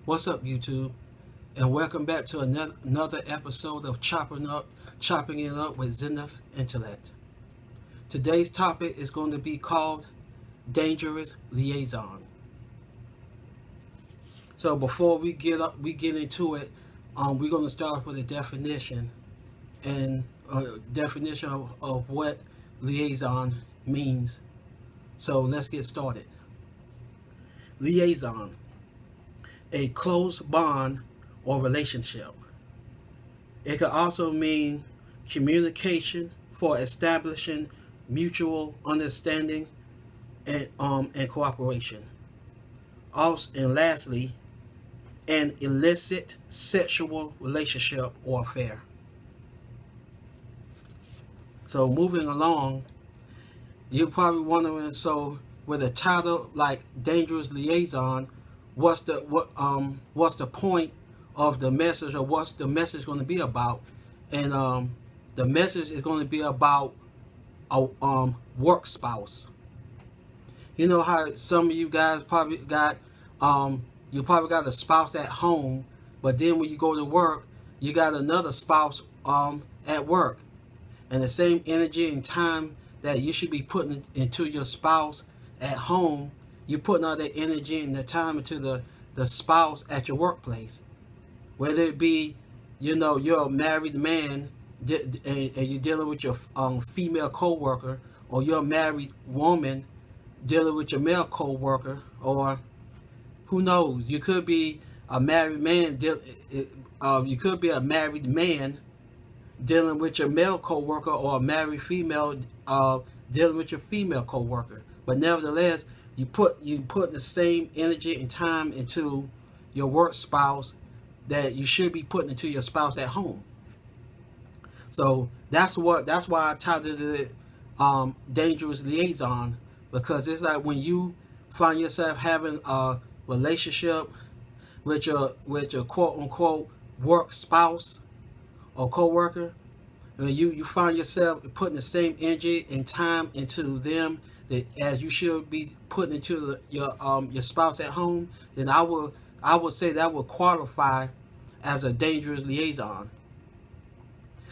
What's up, YouTube? And welcome back to another episode of Chopping It Up with Zenith Intellect. Today's topic is going to be called Dangerous Liaison. So before we get into it, we're going to start with a definition and definition of what liaison means. So let's get started. Liaison, a close bond or relationship. It could also mean communication for establishing mutual understanding and cooperation. Also, and lastly, an illicit sexual relationship or affair. So moving along, you're probably wondering, so with a title like Dangerous Liaison, what's the point of the message, or what's the message going to be about? And the message is going to be about a work spouse. You know how some of you guys probably got a spouse at home, but then when you go to work, you got another spouse at work, and the same energy and time that you should be putting into your spouse at home, you're putting all that energy and the time into the spouse at your workplace. Whether it be, you're a married man and you're dealing with your female coworker, or you're a married woman dealing with your male coworker, or who knows, you could be a married man. You could be a married man dealing with your male coworker, or a married female dealing with your female coworker. But nevertheless, you put the same energy and time into your work spouse that you should be putting into your spouse at home. So that's why I titled it Dangerous Liaison, because it's like when you find yourself having a relationship with your quote unquote work spouse or coworker, and you find yourself putting the same energy and time into them that as you should be putting into your spouse at home, then I would say that would qualify as a dangerous liaison.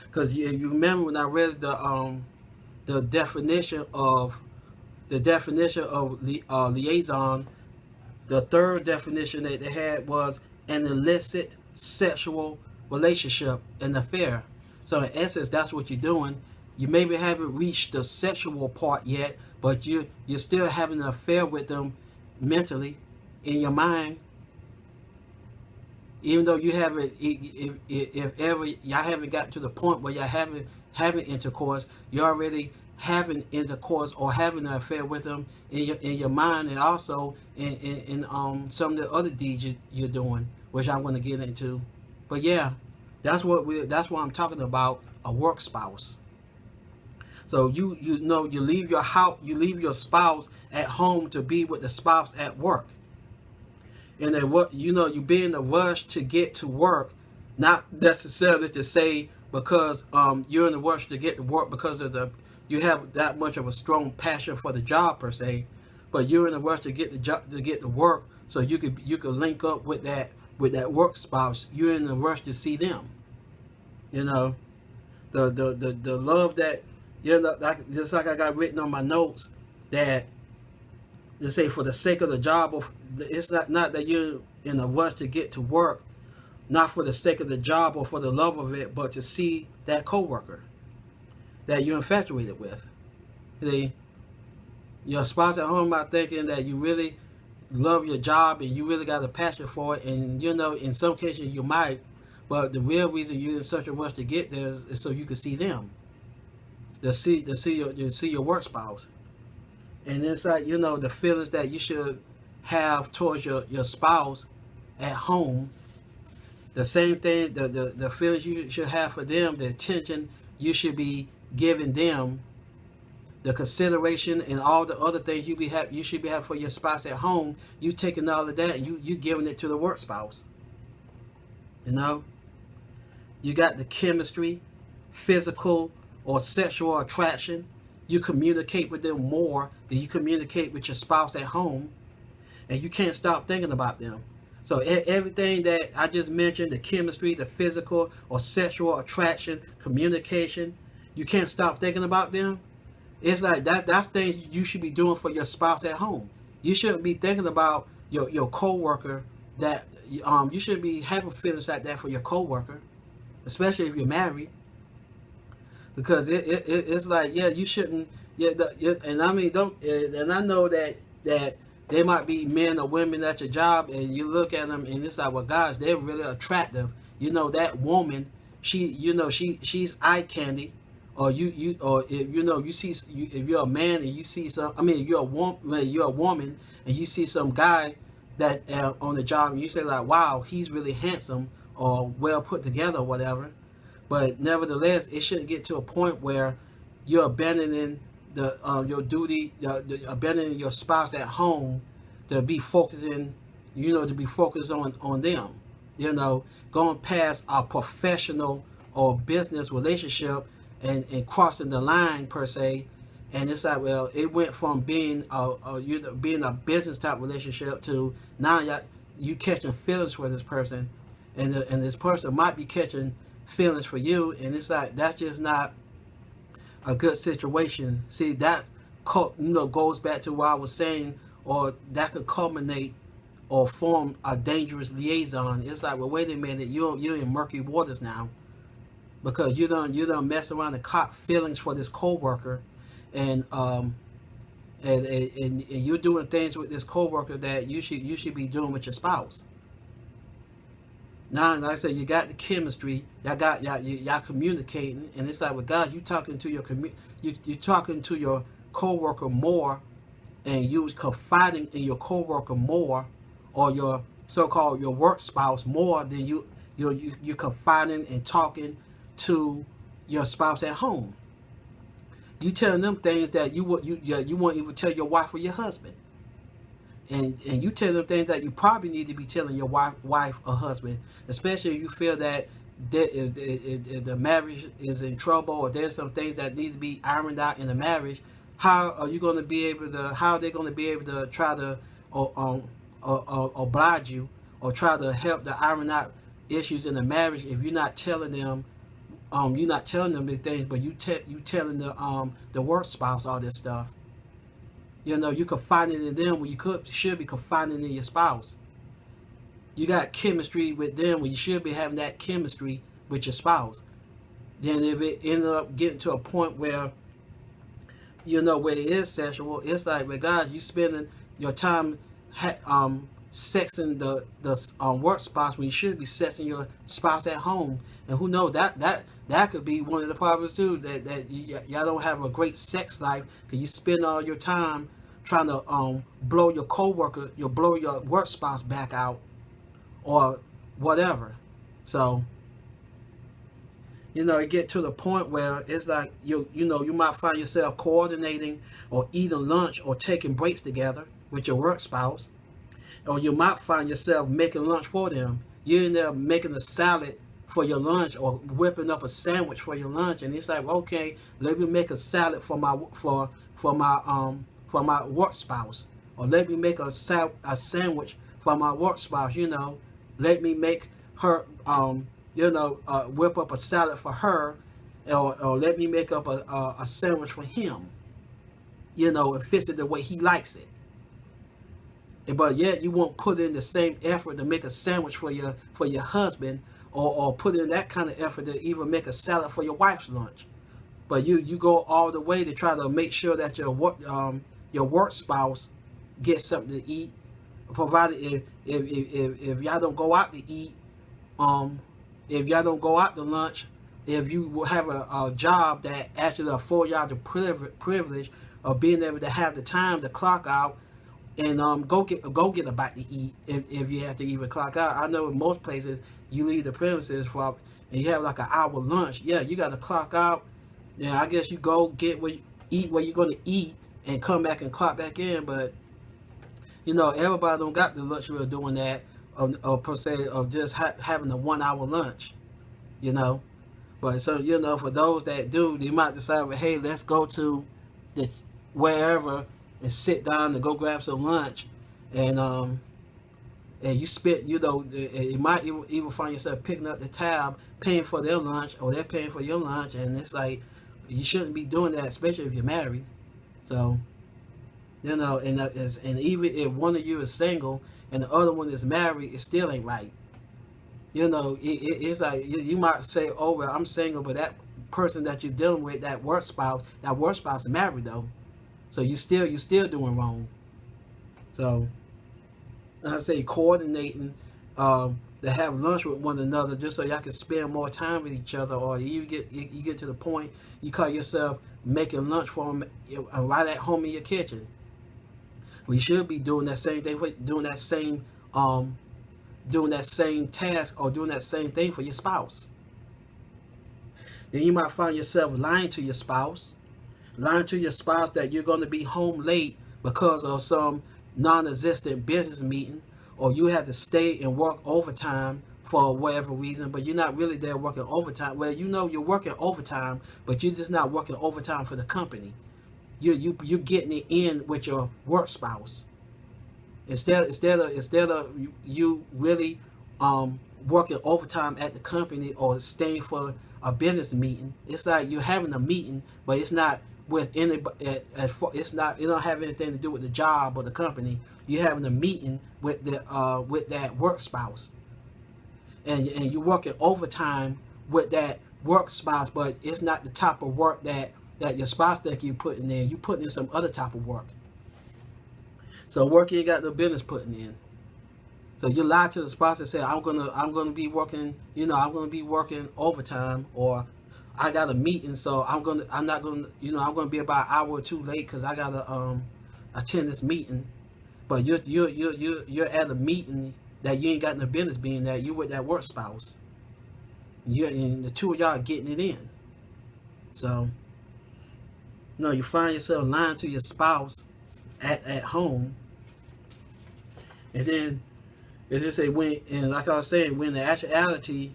Because you remember when I read the definition of liaison, the third definition that they had was an illicit sexual relationship, an affair. So in essence, that's what you're doing. You maybe haven't reached the sexual part yet, but you're still having an affair with them mentally, in your mind. Even though you haven't, if ever y'all haven't gotten to the point where y'all having intercourse, you're already having intercourse or having an affair with them in your mind, and also in some of the other deeds you're doing, which I'm going to get into. But yeah, that's what I'm talking about, a work spouse. So you leave your house, you leave your spouse at home to be with the spouse at work. And then you be in a rush to get to work, not necessarily to say because you're in a rush to get to work because you have that much of a strong passion for the job per se, but you're in a rush to get to work so you could link up with that work spouse. You're in a rush to see them. The love that just like I got written on my notes, that to say for the sake of the job, or it's not that you're in a rush to get to work, not for the sake of the job or for the love of it, but to see that coworker that you're infatuated with. Your spouse at home might thinking that you really love your job and you really got a passion for it, and in some cases you might, but the real reason you're in such a rush to get there is so you can see them, to see your work spouse. And it's like, the feelings that you should have towards your spouse at home, the same thing, the feelings you should have for them, the attention you should be giving them, the consideration and all the other things you should be having for your spouse at home, you taking all of that and you giving it to the work spouse. You got the chemistry, physical or sexual attraction. You communicate with them more than you communicate with your spouse at home, and you can't stop thinking about them. So everything that I just mentioned, the chemistry, the physical or sexual attraction, communication, you can't stop thinking about them. It's like that's things you should be doing for your spouse at home. You shouldn't be thinking about your coworker that you shouldn't be having feelings like that for your coworker, especially if you're married. Because it's like, yeah, you shouldn't, and I mean, don't, and I know that they might be men or women at your job, and you look at them and it's like, well, gosh, they're really attractive. That woman, she's eye candy. Or or if you see, if you're a man and you see some, I mean, you're a woman and you see some guy that on the job, and you say like, wow, he's really handsome or well put together or whatever. But nevertheless, it shouldn't get to a point where you're abandoning your duty, abandoning your spouse at home to be focusing, to be focused on them. Going past a professional or business relationship and crossing the line per se. And it's like, well, it went from being being a business type relationship to now you catching feelings for this person, and this person might be catching feelings for you, and it's like that's just not a good situation. See, that goes back to what I was saying, or that could culminate or form a dangerous liaison. It's like, well, wait a minute, you're in murky waters now, because you don't mess around and caught feelings for this coworker, and you're doing things with this coworker that you should be doing with your spouse. Now, like I said, you got the chemistry, y'all communicating, and it's like, well, God, you talking to you talking to your coworker more, and you confiding in your coworker more, or your so-called your work spouse more than you confiding and talking to your spouse at home. You telling them things that you won't even tell your wife or your husband. And you tell them things that you probably need to be telling your wife or husband, especially if you feel that if the marriage is in trouble, or there's some things that need to be ironed out in the marriage. How are they going to be able to try to oblige you or try to help to iron out issues in the marriage if you're not telling them the things, but you telling the work spouse all this stuff. You confiding in them when you should be confiding in your spouse. You got chemistry with them when you should be having that chemistry with your spouse. Then if it ended up getting to a point where where it is sexual, it's like, well, God, you spending your time sexing the work spouse when you should be sexing your spouse at home. And who knows, that could be one of the problems too, that y'all don't have a great sex life because you spend all your time trying to blow your coworker, blow your work spouse back out or whatever. So it get to the point where it's like you might find yourself coordinating or eating lunch or taking breaks together with your work spouse, or you might find yourself making lunch for them. You're in there making a salad for your lunch or whipping up a sandwich for your lunch, and it's like, okay, let me make a salad for my work spouse, or let me make a sandwich for my work spouse. Let me make her whip up a salad for her, or let me make up a sandwich for him, and fix it the way he likes it. But yet you won't put in the same effort to make a sandwich for your husband, or put in that kind of effort to even make a salad for your wife's lunch. But you go all the way to try to make sure that your work spouse gets something to eat, provided if y'all don't go out to eat, if y'all don't go out to lunch, if you will have a job that actually affords y'all the privilege of being able to have the time to clock out and go get a bite to eat if you have to even clock out. I know in most places you leave the premises and you have like an hour lunch. Yeah, you got to clock out. Yeah, I guess you go get where you're going to eat and come back and clock back in. But everybody don't got the luxury of doing that, or per se of just having a 1 hour lunch. But so for those that do, they might decide, well, hey, let's go to the wherever and sit down and go grab some lunch, and and you spend, you might even find yourself picking up the tab, paying for their lunch, or they're paying for your lunch, and it's like you shouldn't be doing that, especially if you're married. So, and that is, and even if one of you is single and the other one is married, it still ain't right. It's like you might say, "Oh well, I'm single," but that person that you're dealing with, that work spouse is married though. So you still doing wrong. So I say coordinating to have lunch with one another just so y'all can spend more time with each other, or you get to the point you call yourself making lunch for them right at home in your kitchen. We should be doing that same thing, doing that same task or doing that same thing for your spouse. Then you might find yourself lying to your spouse that you're going to be home late because of some non-existent business meeting, or you have to stay and work overtime for whatever reason, but you're not really there working overtime. Well, you're working overtime, but you're just not working overtime for the company. You're getting it in with your work spouse. Instead of you really working overtime at the company or staying for a business meeting, it's like you're having a meeting, but it's not with anybody. It's not. It don't have anything to do with the job or the company. You're having a meeting with that work spouse, and you're working overtime with that work spouse, but it's not the type of work that your spouse think you're putting in. You putting in some other type of work. So work you ain't got no business putting in. So you lie to the spouse and say, I'm gonna be working, I'm gonna be working overtime, or I got a meeting, so I'm gonna be about an hour or two late because I gotta attend this meeting. But you're at a meeting that you ain't got no business being there. You with that work spouse. And the two of y'all are getting it in. So you find yourself lying to your spouse at home. And then they say like I was saying, when the actuality,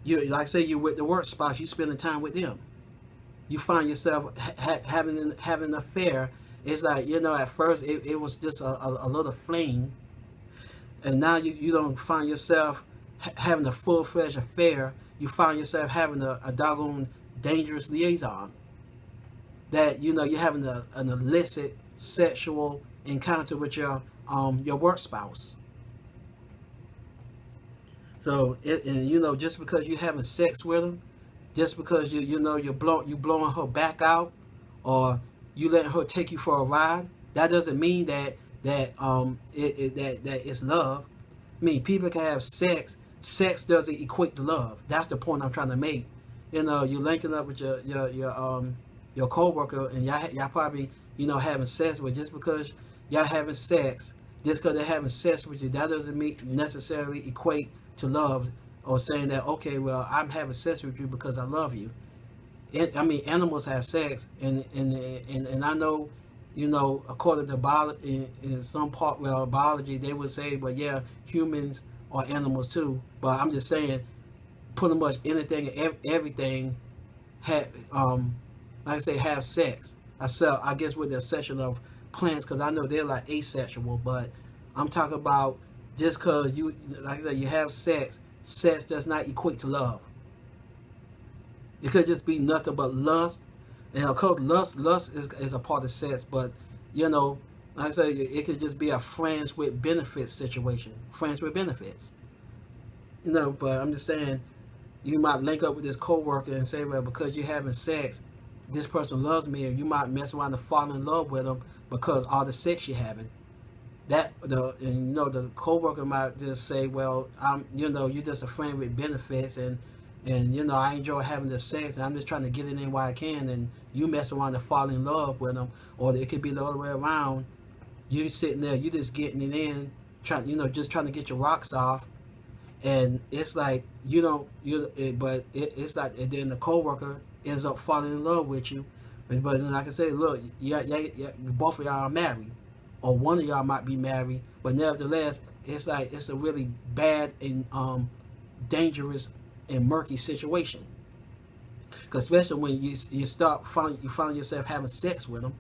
you're with the work spouse, you spending time with them. You find yourself having an affair. It's like, at first it was just a little fling, and now you don't find yourself having a full-fledged affair. You find yourself having a doggone dangerous liaison. That you're having an illicit sexual encounter with your work spouse. So just because you're having sex with them, just because you're blowing her back out, or you letting her take you for a ride, that doesn't mean that it's love. I mean, people can have sex. Sex doesn't equate to love. That's the point I'm trying to make. You're linking up with your coworker, and y'all probably having sex, but just because y'all having sex, just because they're having sex with you, that doesn't necessarily equate to love, or saying that, okay, well, I'm having sex with you because I love you. Animals have sex, and I know, according to biology, in some part, biology, they would say, but yeah, humans are animals too. But I'm just saying, pretty much anything and everything like I say, have sex. I guess with the exception of plants, because I know they're like asexual, but I'm talking about just because like I said, you have sex does not equate to love. It could just be nothing but lust, and of course, lust is a part of sex, but like I said, it could just be a friends with benefits situation, friends with benefits. But I'm just saying, you might link up with this coworker and say, well, because you're having sex, this person loves me, or you might mess around and fall in love with them because all the sex you're having. The coworker might just say, well, you're just a friend with benefits, and I enjoy having the sex, and I'm just trying to get it in while I can, and you mess around and fall in love with them. Or it could be the other way around. You sitting there, you just getting it in, just trying to get your rocks off, and it's like it's like, and then the coworker ends up falling in love with you. But then, like I say, look, both of y'all are married, or one of y'all might be married, but nevertheless, it's like it's a really bad and dangerous and murky situation. Because especially when you find yourself having sex with them,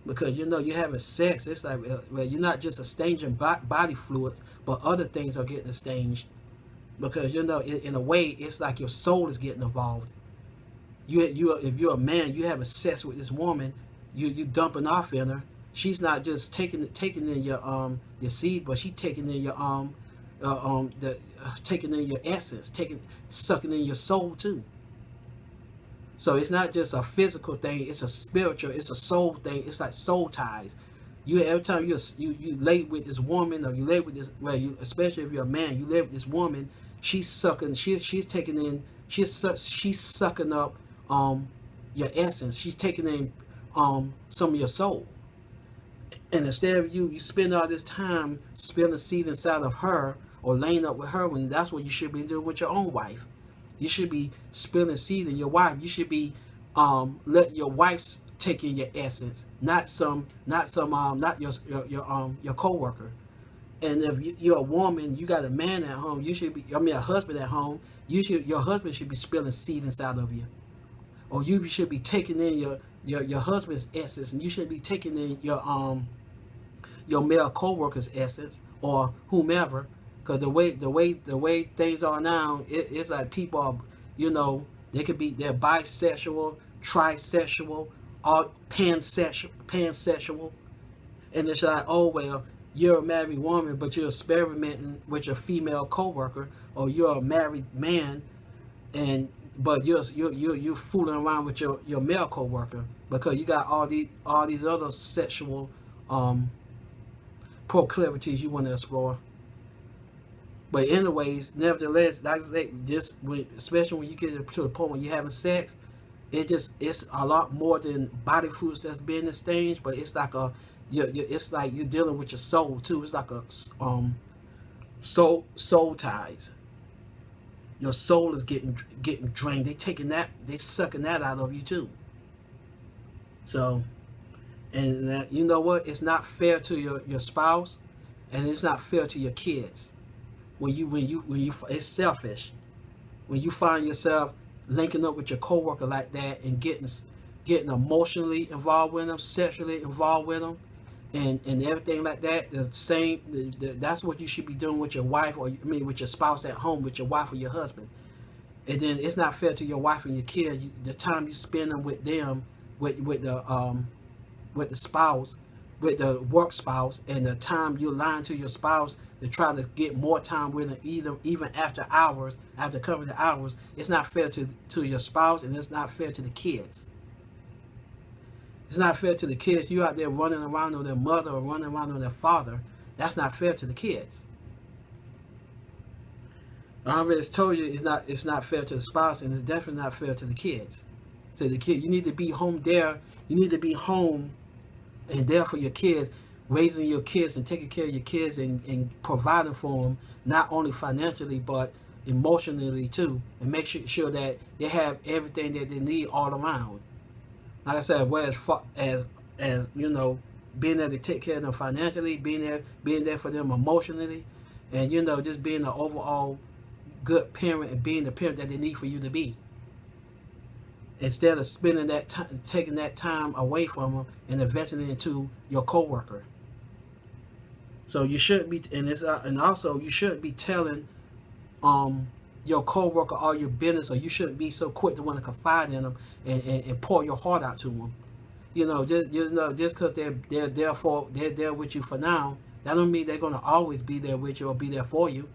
because you're having sex. It's like, well, you're not just exchanging body fluids, but other things are getting exchanged, because in a way it's like your soul is getting involved. If you're a man, you having sex with this woman, you dumping off in her. She's not just taking in your seed, but she taking in taking in your essence, sucking in your soul too. So it's not just a physical thing; it's a spiritual, it's a soul thing. It's like soul ties. Every time you lay with this woman, or you lay with this, well, especially if you're a man, you lay with this woman. She's sucking. She's taking in. She's sucking up your essence. She's taking in some of your soul. And instead of you spend all this time spilling seed inside of her or laying up with her, when that's what you should be doing with your own wife. You should be spilling seed in your wife. You should be let your wife take in your essence, not your coworker. And if you're a woman, you got a man at home. You should be. I mean, a husband at home. Your husband should be spilling seed inside of you, or you should be taking in your husband's essence, and you should be taking in your male coworker's essence, or whomever. Because the way things are now, it's like people are, they're bisexual, trisexual, or pansexual, and it's like, oh well, you're a married woman, but you're experimenting with your female coworker, or you're a married man, but you're fooling around with your male coworker, because you got all these other sexual proclivities you want to explore. But anyways, nevertheless, like I say, especially when you get to the point when you're having sex, it's a lot more than body fluids that's being exchanged. But it's like it's like you're dealing with your soul too. It's like a soul ties. Your soul is getting drained. They sucking that out of you too. So, and that, you know what? It's not fair to your spouse, and it's not fair to your kids. When you it's selfish. When you find yourself linking up with your coworker like that and getting emotionally involved with them, sexually involved with them, and everything like that, the same. That's what you should be doing with your wife, with your spouse at home, with your wife or your husband. And then it's not fair to your wife and your kid. The time you spend them with them, with the spouse, with the work spouse, and the time you're lying to your spouse to try to get more time with them, even after hours, after covering the hours. It's not fair to your spouse, and it's not fair to the kids. It's not fair to the kids. You out there running around with their mother or running around with their father. That's not fair to the kids. I already told you it's not fair to the spouse, and it's definitely not fair to the kids. So the kid, you need to be home there. You need to be home and there for your kids, raising your kids and taking care of your kids, and providing for them, not only financially but emotionally too, and make sure that they have everything that they need all around. Like I said, as being there to take care of them financially, being there for them emotionally, and just being an overall good parent and being the parent that they need for you to be. Instead of spending that time, taking that time away from them and investing it into your coworker. So you shouldn't be, and also you shouldn't be telling your coworker all your business, or you shouldn't be so quick to want to confide in them and pour your heart out to them. Just because they're there with you for now, that don't mean they're gonna always be there with you or be there for you.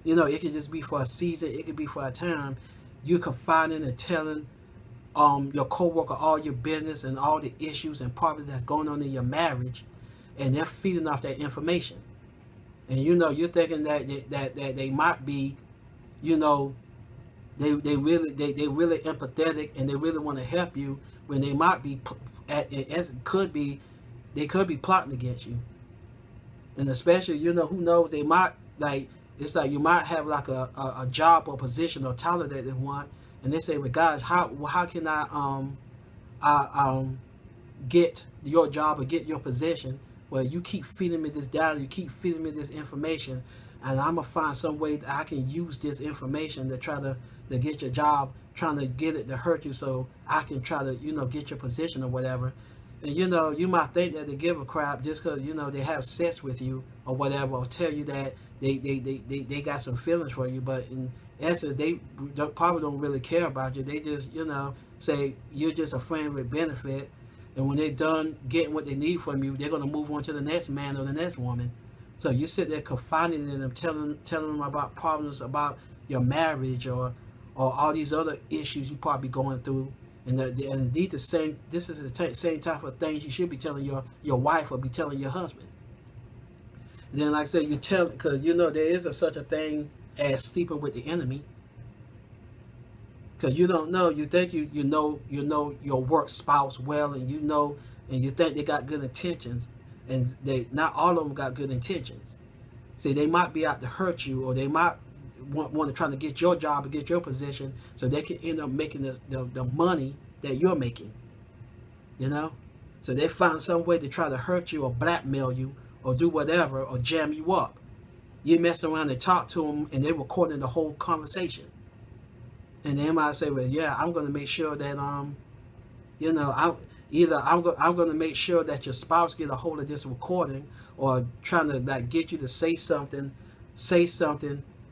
It could just be for a season. It could be for a time. You confiding and telling your coworker all your business and all the issues and problems that's going on in your marriage, and they're feeding off that information. And you're thinking that they might be, they really empathetic, and they really want to help you, when they might be, they could be plotting against you. And especially, who knows, they might, it's like you might have like a job or position or title that they want, and they say, well, guys, how can I get your job or get your position? Well, you keep feeding me this data, you keep feeding me this information, and I'm gonna find some way that I can use this information to try to get your job, trying to get it to hurt you, so I can try to get your position or whatever. And you might think that they give a crap just because they have sex with you or whatever, or tell you that they got some feelings for you. But in essence, they probably don't really care about you. They just say you're just a friend with benefit. And when they're done getting what they need from you, they're going to move on to the next man or the next woman. So you sit there confiding in them, telling them about problems about your marriage or all these other issues you probably going through. And indeed, this is the same type of things you should be telling your wife or be telling your husband. And then, like I said, you tell, because there is such a thing as sleeping with the enemy. Because you don't know, you think you know your work spouse well, and and you think they got good intentions, and they not all of them got good intentions. See, they might be out to hurt you, or they might want to try to get your job or get your position, so they can end up making the money that you're making. So they find some way to try to hurt you or blackmail you or do whatever or jam you up. You mess around and talk to them, and they're recording the whole conversation. And they might say, well, yeah, I'm going to make sure that I'm going to make sure that your spouse get a hold of this recording, or trying to get you to say something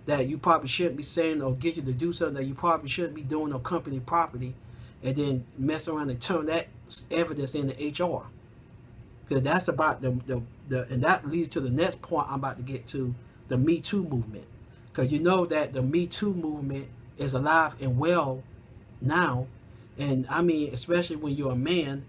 that you probably shouldn't be saying, or get you to do something that you probably shouldn't be doing on company property, and then mess around and turn that evidence into HR. Because that's about the and that leads to the next point I'm about to get to, the Me Too movement. Because that the Me Too movement is alive and well now. And I mean, especially when you're a man,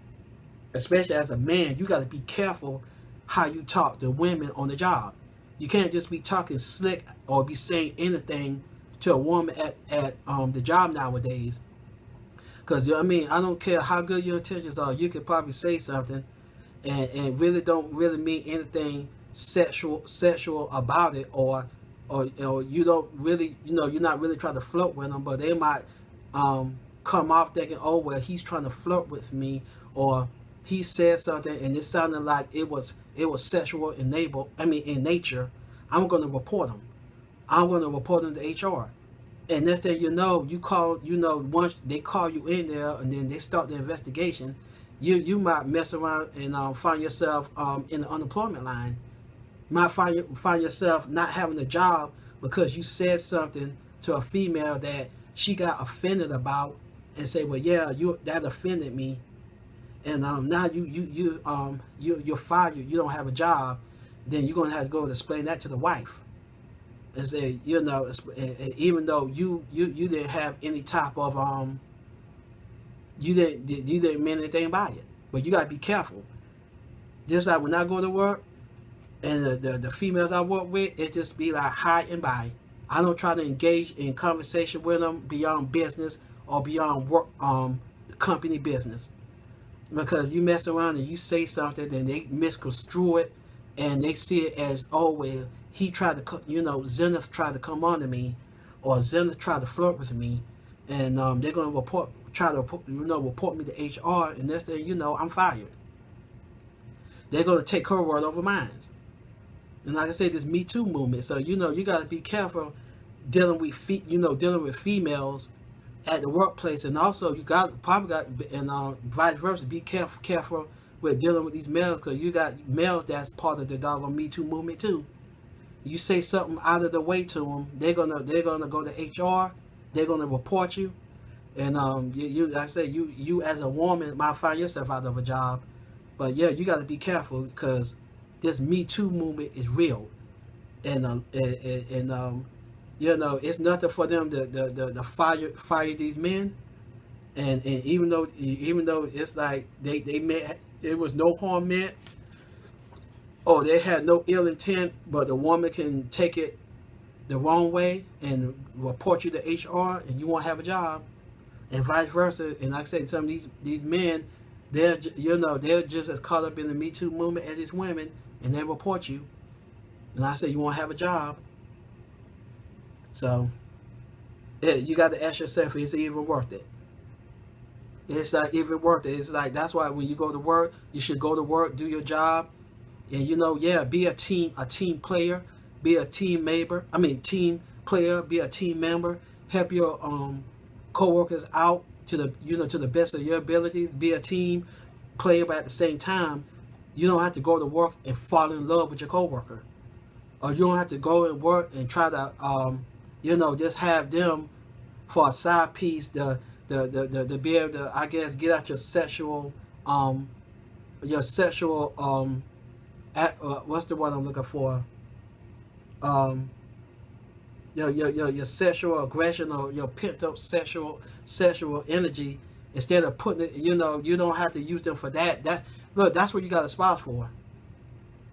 especially as a man, you got to be careful how you talk to women on the job. You can't just be talking slick or be saying anything to a woman at the job nowadays. Because I don't care how good your intentions are, you could probably say something and really don't really mean anything sexual about it, or you don't really, you're not really trying to flirt with them, but they might come off thinking, oh, well, he's trying to flirt with me, or he said something and it sounded like it was sexual in nature. I'm going to report him. I'm going to report him to HR. And next thing you call, once they call you in there and then they start the investigation, you might mess around and find yourself in the unemployment line. You might find yourself not having a job because you said something to a female that she got offended about, and say, well, yeah, that offended me, and now you're fired. You don't have a job. Then you're gonna have to go and explain that to the wife, and say, even though you didn't have any type of you didn't mean anything by it, but you gotta be careful. Just like when I go to work, and the females I work with, it just be like hi and bye. I don't try to engage in conversation with them beyond business or beyond work, company business. Because you mess around and you say something, and they misconstrue it, and they see it as, oh, well, he tried to, Zenith tried to come on to me, or Zenith tried to flirt with me, and they're going to try to report me to HR, and next thing I'm fired. They're going to take her word over mine. And like I say, this Me Too movement. So you got to be careful dealing with females at the workplace, and also you probably got and vice versa. Be careful with dealing with these males, because you got males that's part of the doggone Me Too movement too. You say something out of the way to them, they're gonna go to HR. They're gonna report you, and like I say, you as a woman might find yourself out of a job. But yeah, you got to be careful, because this Me Too movement is real, and it's nothing for them to fire these men, and even though it's like they meant, it was no harm meant, or they had no ill intent, but the woman can take it the wrong way and report you to HR, and you won't have a job, and vice versa. And like I said, some of these men, they're just as caught up in the Me Too movement as these women, and they report you, and like I said, you won't have a job. So, you got to ask yourself, is it even worth it? It's not even worth it. It's like, that's why when you go to work, you should go to work, do your job, and be a team player, be a team player, be a team member, help your coworkers out to the best of your abilities, be a team play, but at the same time, you don't have to go to work and fall in love with your coworker, or you don't have to go and work and try to, just have them for a side piece to be able to, I guess, get out your sexual what's the word I'm looking for? Your sexual aggression or your pent up sexual energy. Instead of putting it, you don't have to use them for that. Look, that's what you got a spouse for.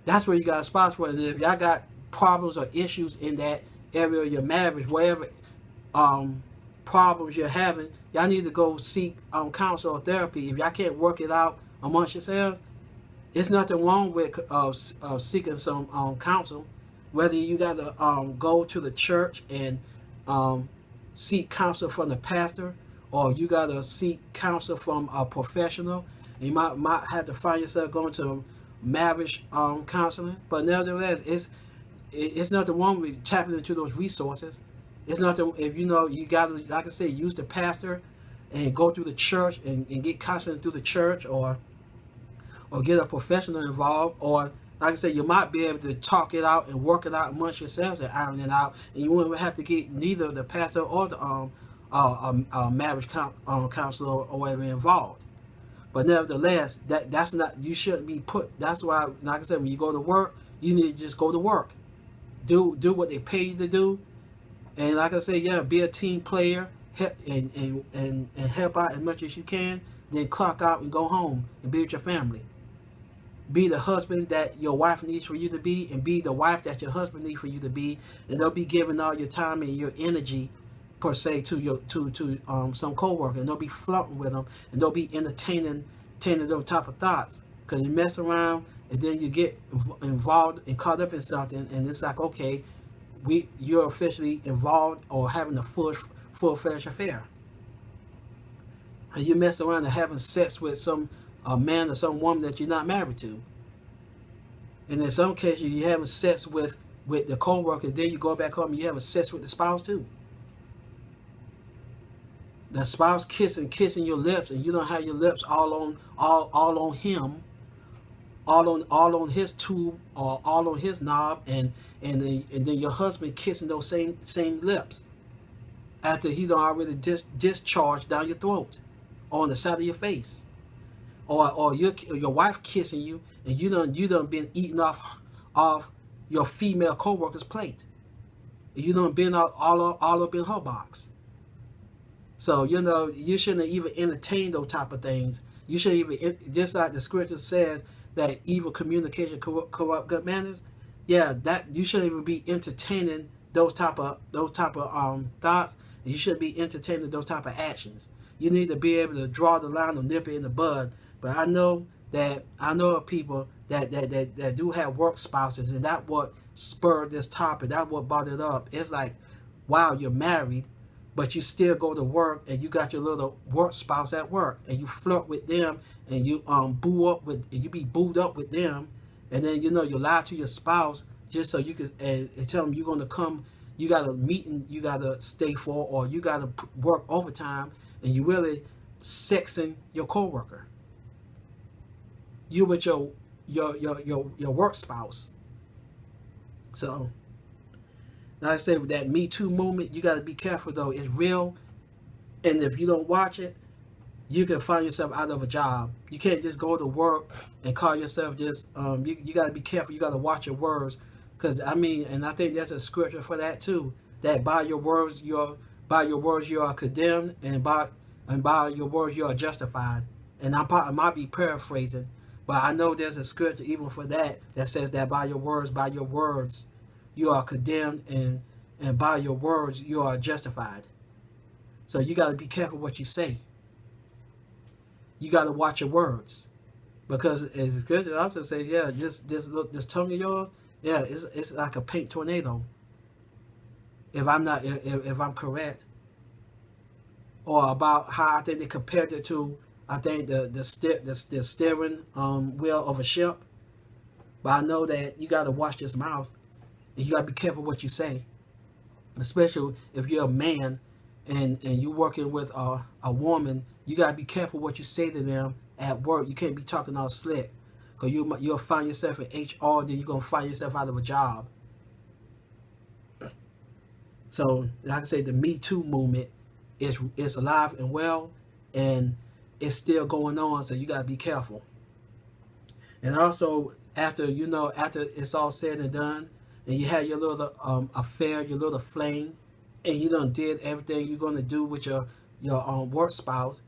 That's what you got a spouse for. And if y'all got problems or issues in that area of your marriage, whatever problems you're having, y'all need to go seek counsel or therapy. If y'all can't work it out amongst yourselves, it's nothing wrong with seeking some counsel. Whether you got to go to the church and seek counsel from the pastor, or you got to seek counsel from a professional. You might have to find yourself going to marriage counseling. But nevertheless, it's nothing wrong with tapping into those resources. It's nothing if you got to, like I say, use the pastor and go through the church and get counseling through the church, or get a professional involved, or like I said, you might be able to talk it out and work it out amongst yourselves and iron it out, and you wouldn't have to get neither the pastor or the marriage counselor or whatever involved. But nevertheless, that's not, you shouldn't be put. That's why, like I said, when you go to work, you need to just go to work, do what they pay you to do, and like I said, yeah, be a team player, and help out as much as you can. Then clock out and go home and be with your family. Be the husband that your wife needs for you to be, and be the wife that your husband needs for you to be, and they'll be giving all your time and your energy per se to some coworker, and they'll be flirting with them, and they'll be entertaining those type of thoughts, because you mess around and then you get involved and caught up in something, and it's like, okay, you're officially involved or having a full-fledged affair, and you mess around and having sex with some man or some woman that you're not married to. And in some cases, you're having sex with the co-worker, then you go back home and you having sex with the spouse too. The spouse kissing your lips, and you don't have your lips all on him, all on his tube, or all on his knob, and then your husband kissing those same lips after he done already discharged down your throat, or on the side of your face. Or your wife kissing you, and you done been eating off your female co-worker's plate. You done been all up in her box. So you shouldn't even entertain those type of things. You shouldn't even, just like the scripture says that evil communication corrupt good manners. Yeah, that you shouldn't even be entertaining those type of thoughts. And you shouldn't be entertaining those type of actions. You need to be able to draw the line or nip it in the bud. But I know of people that do have work spouses, and that's what spurred this topic. That's what brought it up. It's like, wow, you're married, but you still go to work, and you got your little work spouse at work, and you flirt with them, and you you be booed up with them, and then you lie to your spouse just so you can and tell them you're going to come. You got a meeting you got to stay for, or you got to work overtime, and you really sexing your coworker. You with your work spouse. So, like I said, with that Me Too movement, you got to be careful though. It's real, and if you don't watch it, you can find yourself out of a job. You can't just go to work and call yourself just. You got to be careful. You got to watch your words, because and I think there's a scripture for that too. That by your words you are condemned, and by your words you are justified. And I might be paraphrasing, but I know there's a scripture even for that says that by your words, you are condemned, and by your words, you are justified. So you got to be careful what you say. You got to watch your words, because as the scripture also says, yeah, this tongue of yours, yeah, it's like a paint tornado. If I'm correct, or about how I think they compared it to. I think the steering wheel of a ship. But I know that you got to watch this mouth, and you got to be careful what you say, especially if you're a man and you're working with a woman. You got to be careful what you say to them, at work. You can't be talking all slick, because you'll find yourself in HR, then you're gonna find yourself out of a job. So, like I say, the Me Too movement is alive and well, and it's still going on. So you gotta be careful. And also, after it's all said and done, and you had your little affair, your little flame, and you done did everything you're gonna do with your work spouse.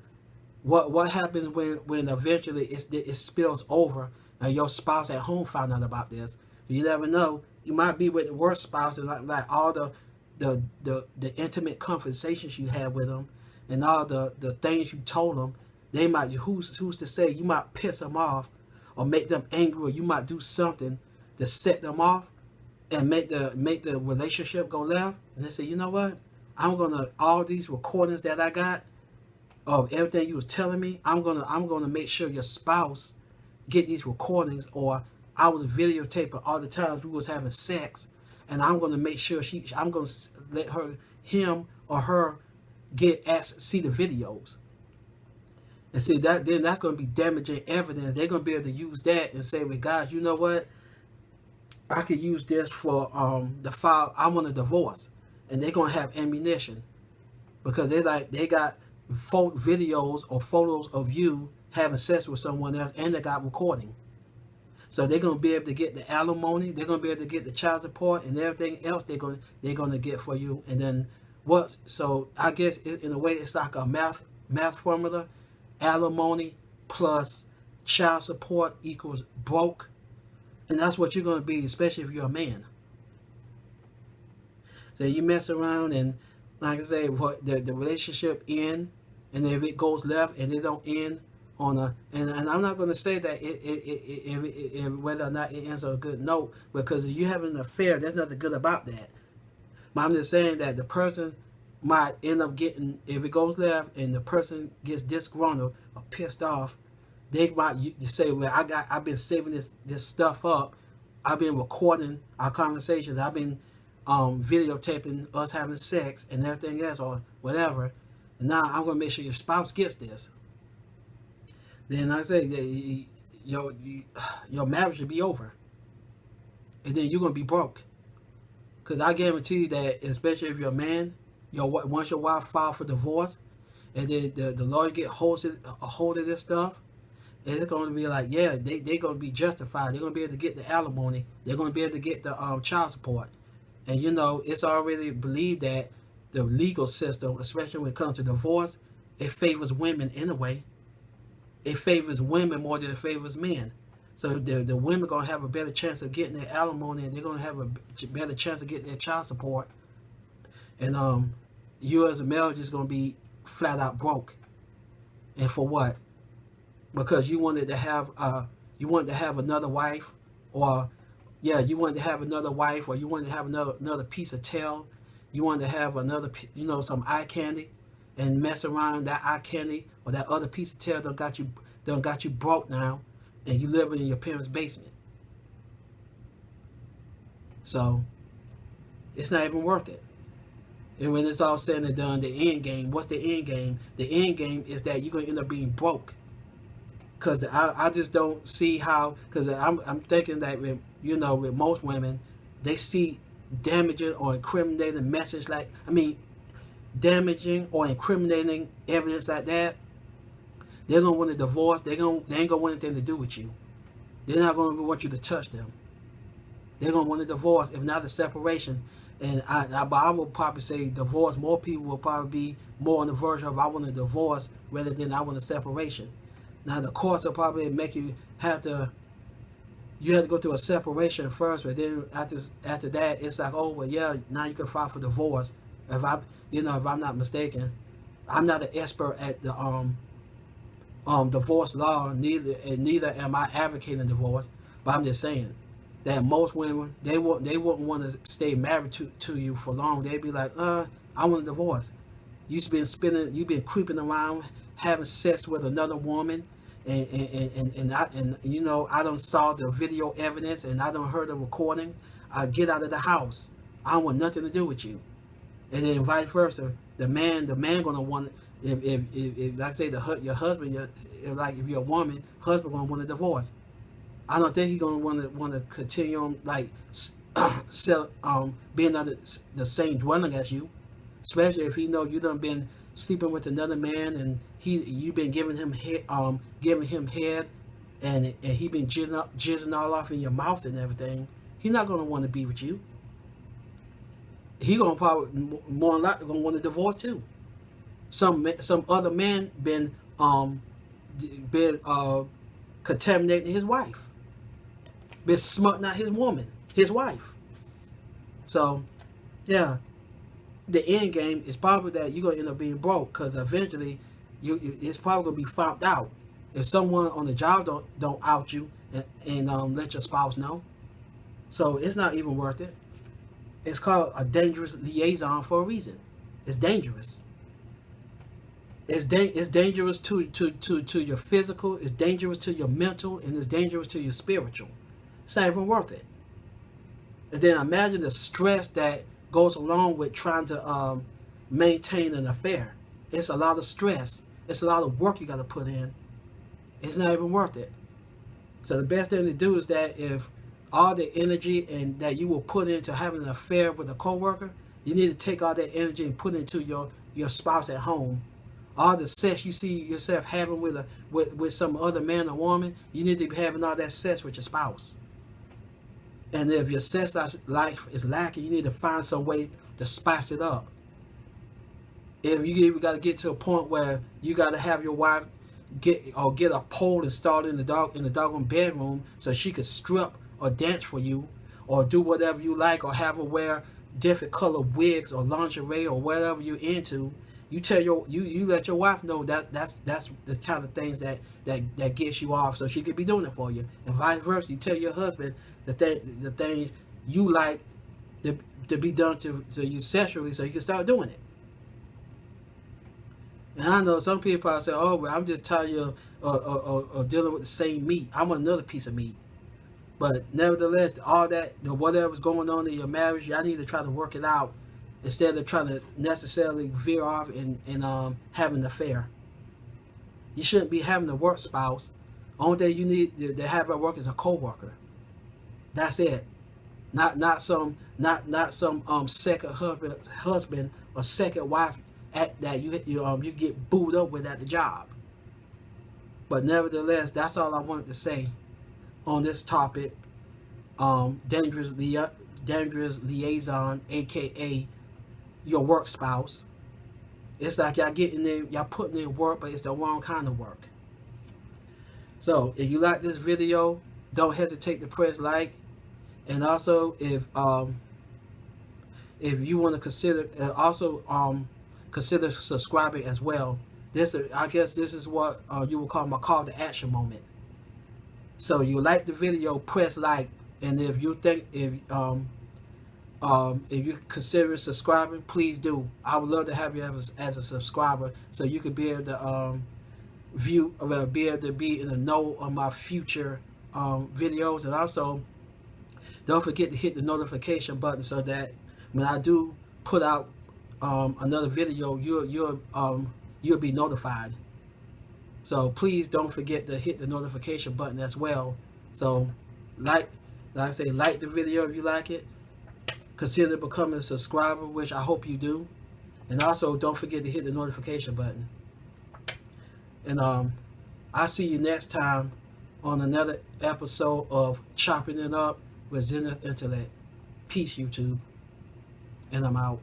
What happens when eventually it spills over and your spouse at home found out about this? You never know. You might be with the work spouse, and like all the intimate conversations you had with them, and all the things you told them. They might, who's to say, you might piss them off or make them angry, or you might do something to set them off and make the relationship go left. And they say, you know what? All these recordings that I got of everything you was telling me, I'm gonna make sure your spouse get these recordings, or I was videotaping all the times we was having sex, and I'm gonna make sure I'm gonna let him or her see the videos. And see that, then that's going to be damaging evidence. They're going to be able to use that and say, well, guys, you know what? I could use this for the file. I want a divorce. And they're going to have ammunition, because they got videos or photos of you having sex with someone else, and they got recording. So they're going to be able to get the alimony. They're going to be able to get the child support and everything else they're going to get for you. And then what? So I guess in a way it's like a math formula. Alimony plus child support equals broke, and that's what you're going to be, especially if you're a man. So you mess around, and like I say, the relationship end, and if it goes left and it don't end on and I'm not going to say that it whether or not it ends on a good note, because if you have an affair, there's nothing good about that. But I'm just saying that the person might end up getting, if it goes left and the person gets disgruntled or pissed off, they might say, well, I've been saving this stuff up. I've been recording our conversations. I've been videotaping us having sex and everything else or whatever. And now I'm going to make sure your spouse gets this. Then I say, your marriage should be over. And then you're going to be broke. Because I guarantee you that, especially if you're a man, once your wife filed for divorce, and then the lawyer get a hold of this stuff, and it's going to be like, yeah, they're going to be justified. They're going to be able to get the alimony. They're going to be able to get the child support. And it's already believed that the legal system, especially when it comes to divorce, it favors women in a way. It favors women more than it favors men. So the women are going to have a better chance of getting their alimony, and they're going to have a better chance of getting their child support. And you as a male just going to be flat out broke. And for what? Because you wanted to have another wife, or you wanted to have another wife, or you wanted to have another piece of tail. You wanted to have another, some eye candy, and mess around that eye candy or that other piece of tail done got you broke now, and you living in your parents' basement. So it's not even worth it. And when it's all said and done, the end game, what's the end game? The end game is that you're going to end up being broke. Because I just don't see how, because I'm thinking that with most women, they see damaging or incriminating message damaging or incriminating evidence like that. They're going to want a divorce. They ain't going to want anything to do with you. They're not going to want you to touch them. They're going to want a divorce, if not a separation. And I would probably say divorce. More people will probably be more on the verge of I want a divorce rather than I want a separation. Now the courts will probably make you have to go through a separation first, but then after that it's like, oh well, yeah, now you can file for divorce. If I'm not mistaken, I'm not an expert at the divorce law. Neither am I advocating divorce, but I'm just saying that most women, they wouldn't want to stay married to you for long. They'd be like, I want a divorce. You've been creeping around, having sex with another woman, and I done saw the video evidence, and I done heard the recordings. Get out of the house. I don't want nothing to do with you. And then vice versa. The man gonna want If like I say your husband, like if you're a woman, husband gonna want a divorce. I don't think he's gonna want to continue on like being under the same dwelling as you, especially if he know you done been sleeping with another man and you've been giving him head, and he been jizzing all off in your mouth and everything. He's not gonna want to be with you. He gonna probably more than likely gonna want a divorce too. Some other man been contaminating his wife, been smutting out his wife. So, yeah, the end game is probably that you're gonna end up being broke because eventually, it's probably gonna be found out if someone on the job don't out you and let your spouse know. So it's not even worth it. It's called a dangerous liaison for a reason. It's dangerous. It's dangerous to your physical. It's dangerous to your mental, and it's dangerous to your spiritual. It's not even worth it. And then imagine the stress that goes along with trying to maintain an affair. It's a lot of stress. It's a lot of work you got to put in. It's not even worth it. So the best thing to do is that if all the energy and that you will put into having an affair with a coworker, you need to take all that energy and put it into your spouse at home. All the sex you see yourself having with some other man or woman, you need to be having all that sex with your spouse. And if your sex life is lacking, you need to find some way to spice it up. If you even got to get to a point where you got to have your wife get a pole installed in the doggone bedroom so she could strip or dance for you, or do whatever you like, or have her wear different color wigs or lingerie or whatever you're into. You tell you let your wife know that's the kind of things that gets you off, so she could be doing it for you, and vice versa. You tell your husband the things you like to be done to you sexually, so you can start doing it. And I know some people probably say, "Oh, well, I'm just tired of dealing with the same meat. I want another piece of meat." But nevertheless, all that, whatever's going on in your marriage, y'all need to try to work it out instead of trying to necessarily veer off and having an affair. You shouldn't be having a work spouse. Only thing you need to have at work is a coworker. That's it. Not some second husband or second wife that you get booed up with at the job. But nevertheless, that's all I wanted to say on this topic. Dangerous liaison, aka your work spouse. It's like y'all putting in work, but it's the wrong kind of work. So if you like this video, don't hesitate to press like, and also if you want to consider consider subscribing as well. I guess this is what you would call my call to action moment. So you like the video, press like, and if you consider subscribing, please do. I would love to have you as a subscriber, so you could be able to be able to be in the know of my future videos, and also don't forget to hit the notification button so that when I do put out another video, you'll be notified. So please don't forget to hit the notification button as well. So like I say, like the video if you like it. Consider becoming a subscriber, which I hope you do. And also don't forget to hit the notification button. And I'll see you next time on another episode of Chopping It Up with Zenith Intellect. Peace, YouTube. And I'm out.